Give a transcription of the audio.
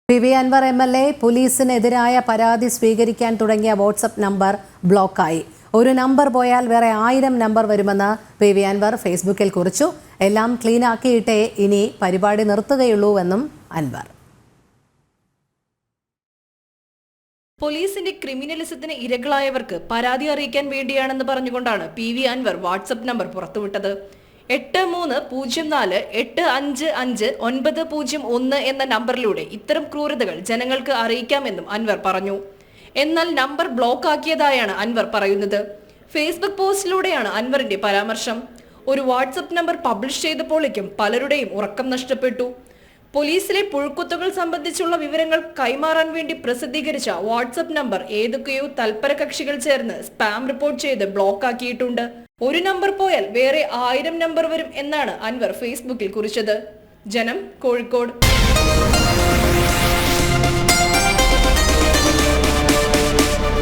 PV. Anwar MLA പോലീസിനെതിരായ പരാതി സ്വീകരിക്കാൻ തുടങ്ങിയ വാട്സ്ആപ്പ് നമ്പർ ബ്ലോക്കായി. ഒരു നമ്പർ പോയാൽ വേറെ 1000 നമ്പർ വരുമെന്ന് പി.വി. അൻവർ ഫേസ്ബുക്കിൽ കുറിച്ചു. എല്ലാം ക്ലീനാക്കിയിട്ടേ ഇനി പരിപാടി നിർത്തുകയുള്ളൂവെന്നും അൻവർ. പോലീസിന്റെ ക്രിമിനലിസത്തിന് ഇരകളായവർക്ക് പരാതി അറിയിക്കാൻ വേണ്ടിയാണെന്ന് പറഞ്ഞുകൊണ്ടാണ് പി.വി. അൻവർ വാട്സ്ആപ്പ് നമ്പർ പുറത്തുവിട്ടത്. 8304555901 എന്ന നമ്പറിലൂടെ ഇത്തരം ക്രൂരതകൾ ജനങ്ങൾക്ക് അറിയിക്കാമെന്നും അൻവർ പറഞ്ഞു. എന്നാൽ നമ്പർ ബ്ലോക്ക് ആക്കിയതായാണ് അൻവർ പറയുന്നത്. ഫേസ്ബുക്ക് പോസ്റ്റിലൂടെയാണ് അൻവറിന്റെ പരാമർശം. ഒരു വാട്സ്ആപ്പ് നമ്പർ പബ്ലിഷ് ചെയ്തപ്പോഴേക്കും പലരുടെയും ഉറക്കം നഷ്ടപ്പെട്ടു. പോലീസിലെ പുഴുക്കുത്തുകൾ സംബന്ധിച്ചുള്ള വിവരങ്ങൾ കൈമാറാൻ വേണ്ടി പ്രസിദ്ധീകരിച്ച വാട്സ്ആപ്പ് നമ്പർ ഏതൊക്കെയോ തൽപര കക്ഷികൾ ചേർന്ന് സ്പാം റിപ്പോർട്ട് ചെയ്ത് ബ്ലോക്ക് ആക്കിയിട്ടുണ്ട്. ഒരു നമ്പർ പോയാൽ വേറെ 1000 നമ്പർ വരും എന്നാണ് അൻവർ ഫേസ്ബുക്കിൽ കുറിച്ചത്. ജനം, കോഴിക്കോട്.